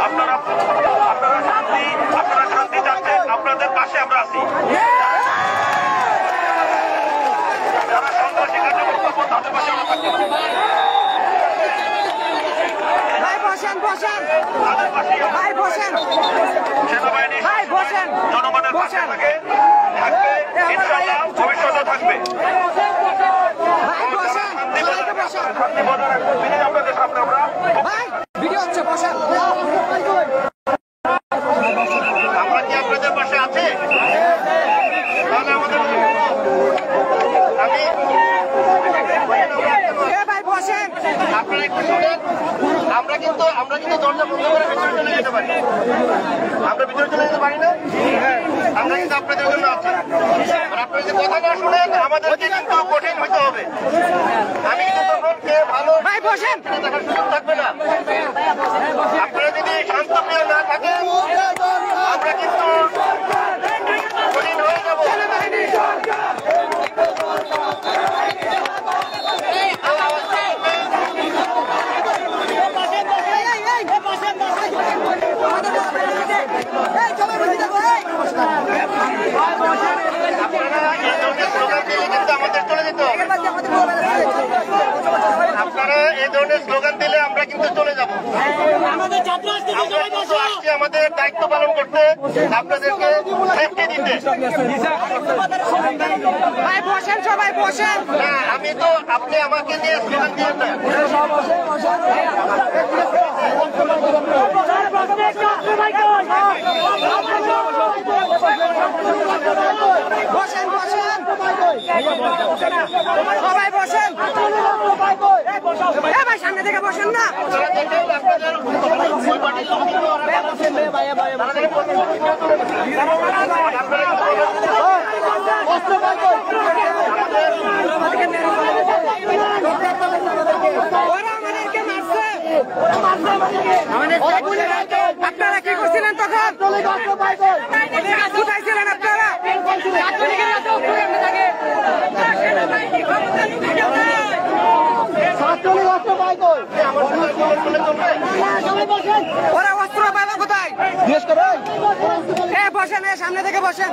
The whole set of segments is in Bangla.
আপনারা শান্তি চাচ্ছেন, আপনাদের পাশে আমরা আছি। যারা সন্ত্রাসী কার্যকলাপ তাদের পাশে আমরা থাকবো। সেনাবাহিনী জনগণের পাশে থাকবে, ইনশাআল্লাহ ভবিষ্যতে থাকবে। শান্তি বজায় রাখবেন, আপনাদের সামনে আমরা কি আপনাদের পাশে আছে? তাহলে আমাদের আপনারা একটু শুনেন, আমরা কিন্তু দরজা বন্ধ করে ভিতরে চলে যেতে পারি। আমরা ভিতরে চলে যেতে পারি না, আমরা কিন্তু আপনাদের জন্য আছি। আপনারা যদি কথা না শুনেন আমাদেরকে কিন্তু কঠিন হইতে হবে। আমি কিন্তু তখন কে ভালো দেখার সুযোগ থাকবে না। আপনারা যদি শান্তপ্রিয় না থাকেন আমরা কিন্তু কঠিন হয়ে যাব। আপনারা এই ধরনের স্লোগান দিলে আমরা কিন্তু চলে যাব। আসছি আমাদের দায়িত্ব পালন করতে, আপনাদেরকে সেফটি দিতে। না আমি তো আপনি আমাকে নিয়ে স্লোগান দিয়ে না। সবাই বসেন, সামনে থেকে বসেন না। আপনারা কি করছিলেন তখন? কোথায় ছিলেন আপনারা? ওরা অস্ত্র পাবে কোথায়? বসেন, সামনে থেকে বসেন।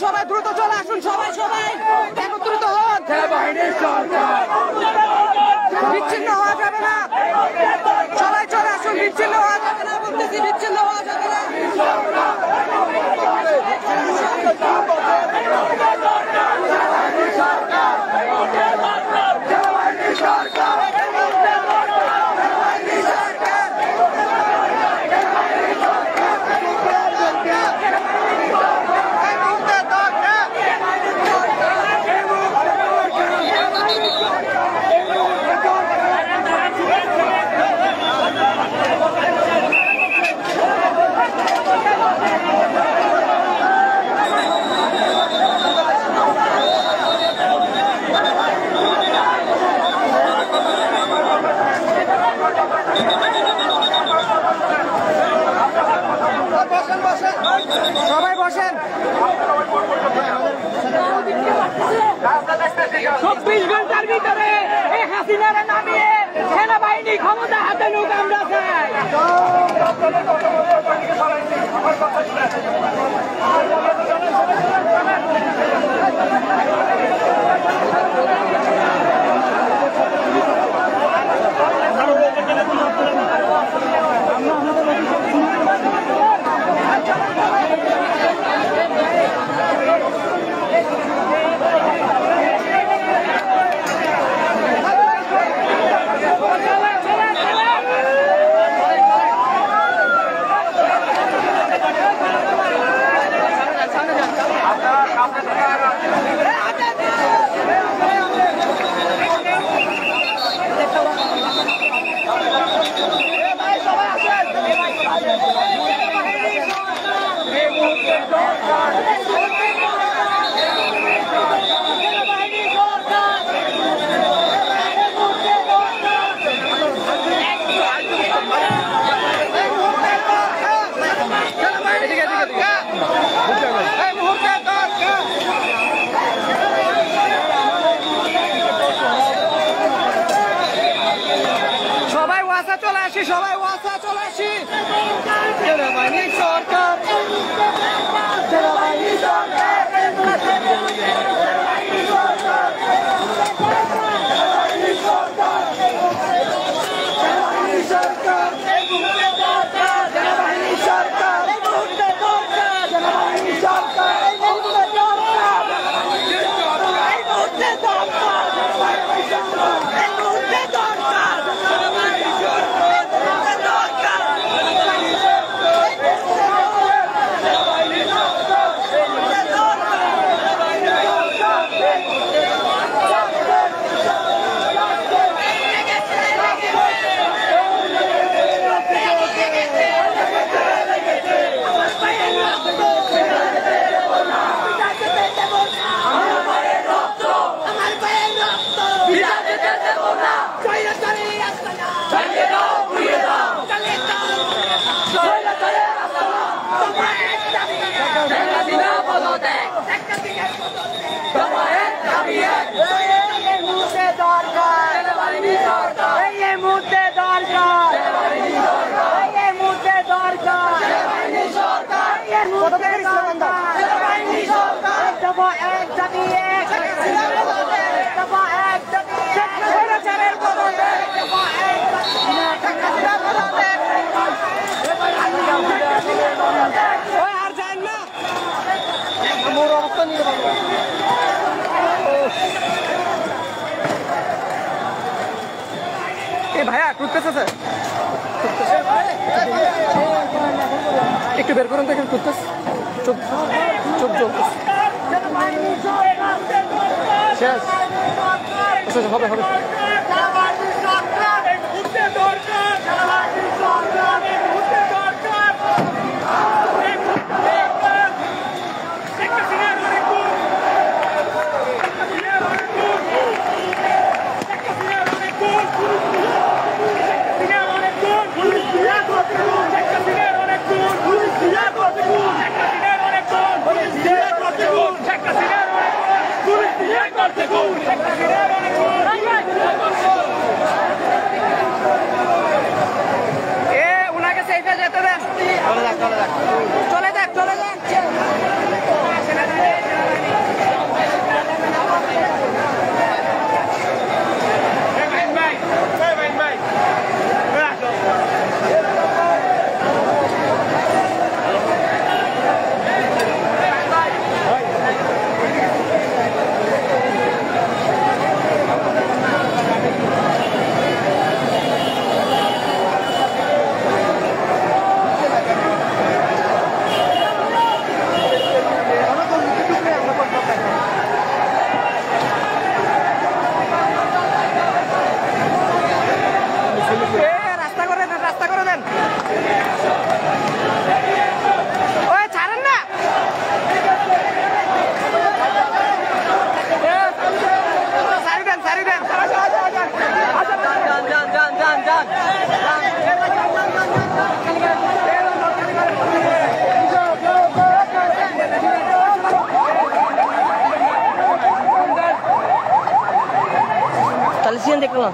সবাই দ্রুত চলে আসুন, সবাই একত্রিত হন। বিচ্ছিন্ন হওয়া যাবে না, সবাই চলে আসুন। বিচ্ছিন্ন হওয়া যাবে না বলতেছি, বিচ্ছিন্ন হওয়া যাবে না। সবাই বসেন। 24 ঘন্টার ভিতরে এই হাসিনার নামিয়ে সেনাবাহিনী ক্ষমতা হাতে নিক আমরা চাই। সবাই ওয়াসা চলে আসি সেনাবাহিনী সরকার সেনাবাহিনী সরকার সেনাবাহিনী সরকার সেনাবাহিনী সরকার সেনাবাহিনী সরকার সেনাবাহিনী সরকার এই মুহূর্তে দরকার সেনাবাহিনী সরকার এই মুহূর্তে দরকার এই মুহূর্তে দরকার এই মুহূর্তে দরকার ভাইয়া টুথপেস্ট আছে একটু বের করুন দেখেন টুথপেস্ট চুপ চুপ চুপ শেষ আচ্ছা হবে হবে উনাকে সেইটা যেতে দেন চলে যাক চলে যাক দেখলাম